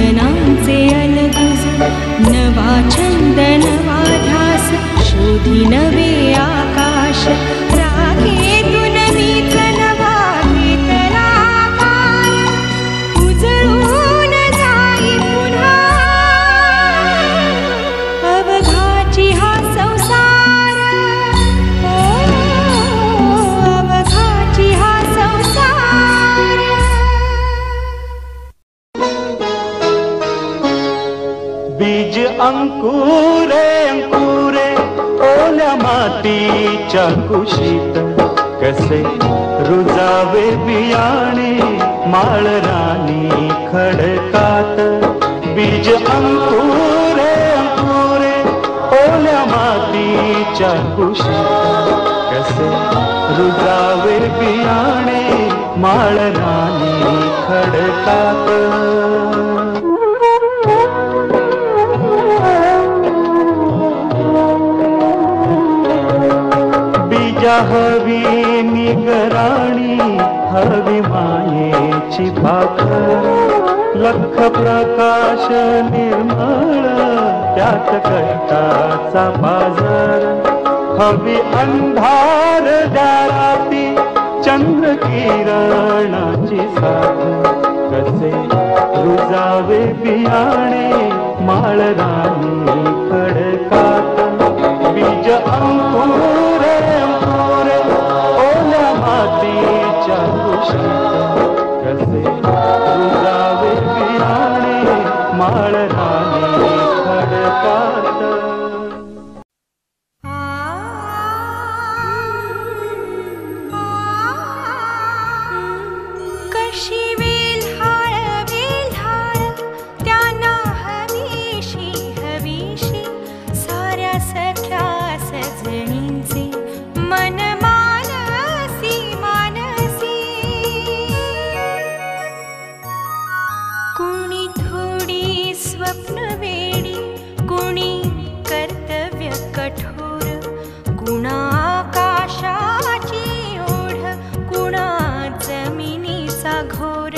वदनांचे अलगुज, नवा छंद नवा ध्यास, शोधी नवे आकाश, राखेतून मीच नवा घेतला आकार, उजळून जाई पुन्हा अवघाची हा संसार, अवघाची हा संसार। बीज अंकुरे अंकुरे ओल्या मातीच्या कुशीत, कसे रुजावे बियाणे माळरानी खडकात। बीज अंकुरे अंकुरे ओल्या मातीच्या कुशीत, कसे रुजावे बियाणे माळरानी खडकात। हवी निगराणी हवी मायेची भाकर, लख प्रकाश निर्मळ त्यात कष्टाचा बाजार। हवी अंधार दाराती चंद्र किरणाची साथ, कसे रुजावे बियाणे माळरानी खडकात। बीज अंकुरे अंकुरे ओल्या मातीच्या कुशीत, कसे रुजावे बियाणे माळरानी खडकात। कशी वेल्हाळ वेल्हाळ त्यांना हवीशी हवीशी, साऱ्या सख्या सजणींचे मन मानसी मानसी। कुणी थोडी स्वप्न वेडी, कुणी कर्तव्य कठोर, कुणा आकाशाची ओढ, कुणा जमिनीचा घोर,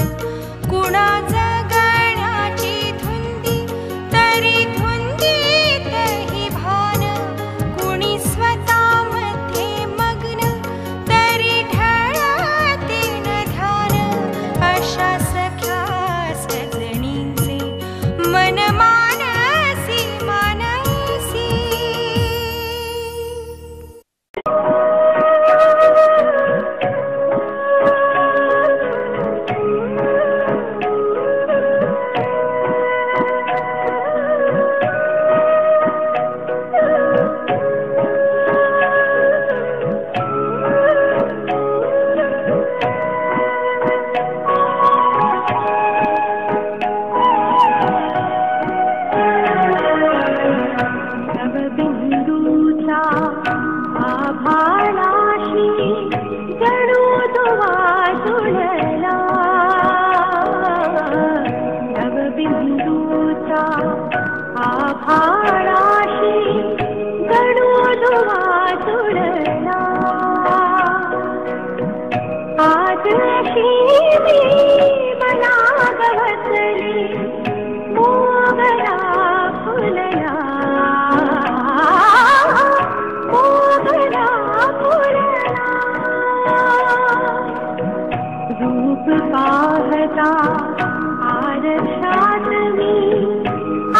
कुणा जगण्याची धुंदी तरी धुंदीतही भान, कुणी स्वतःमध्ये मग्न तरी ढळते न ध्यान। अशा सख्या सजणींचे मन मानसी मानसी। नवबिंदूचा आभाळाशी जणू दुवा जुळला, नवबिंदूचा आभाळाशी जणू दुवा जुळला। आज अशी मी मला गवसली मोगरा फुलला, मोगरा फुलला। रूप पाहता आरशात मी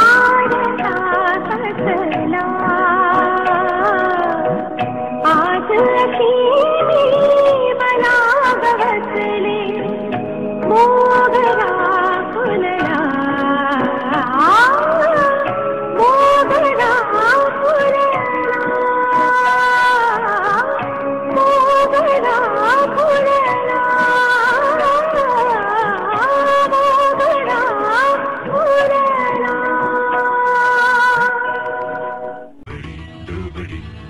आरसा कसला, आज अशी मी मला गवसली मोगरा फुलला, मोगरा फुलला, मोगरा फुलला, मोगरा फुलला।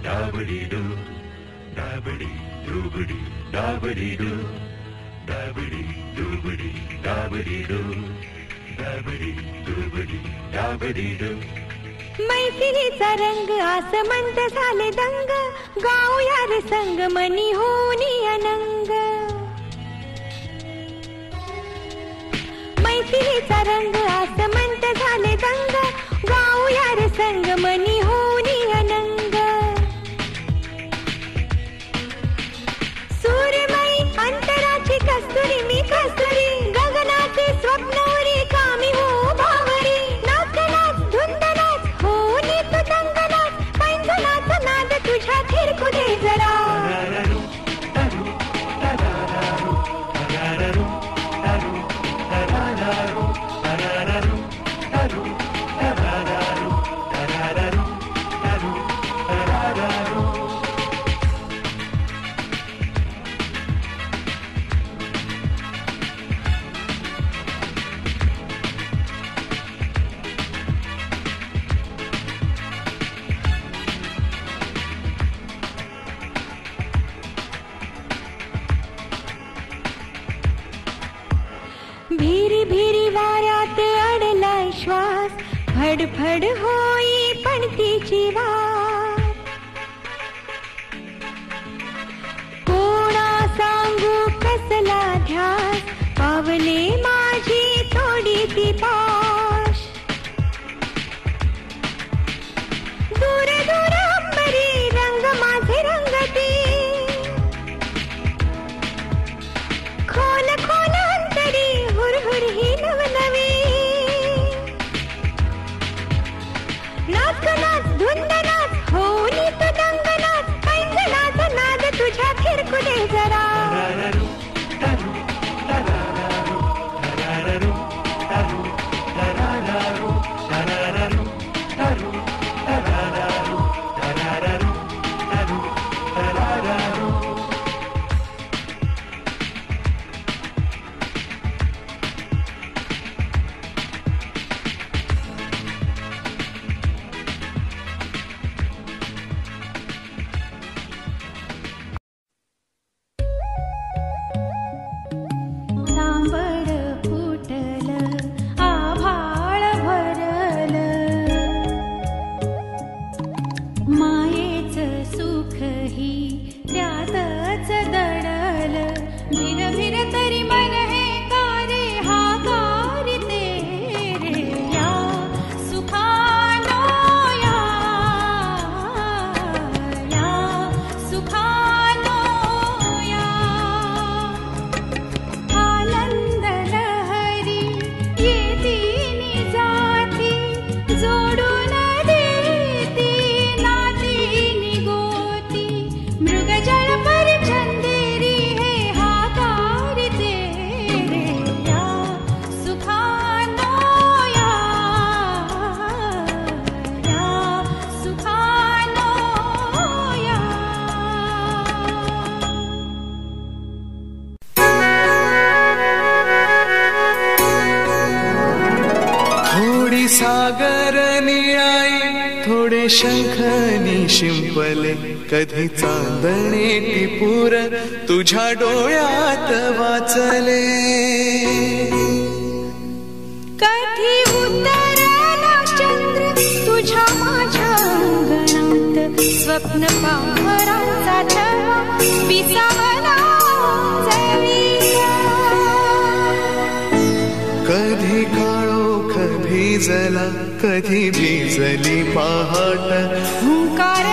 Dabba-dee-doo, dabba-dee-doo-ba-dee, dabba-dee-doo, dabba-dee-doo-ba-dee, dabba-dee-doo, dabba-dee-doo-ba-dee, dabba-dee-doo। मैफिलीचा रंग आसमंत झाले दंग, गाऊया रे संग मनी होनी अनंग। मैफिलीचा रंग आसमंत ध्यास पावले माझी थोडी ती पाश दूर दूर अंबरी रंग माझे रंगती खोल खोल अंतरी हुरहुर ही नवनवी नाच नाच धुंद नाच होनी तू दंग नाच पैंजणाचा नाद तुझ्या फिरकुले जरा सागर निळाई थोडे शंखनी शिंपले कधी चांदणे टिपूर तुझ्या डोळ्यात वाचले कधी उतरला चंद्र तुझ्या माझ्या अंगणात स्वप्न पांघरांचा थवा विसावला कधी काळोख भिजला कधी भिजली पहाट हुंकार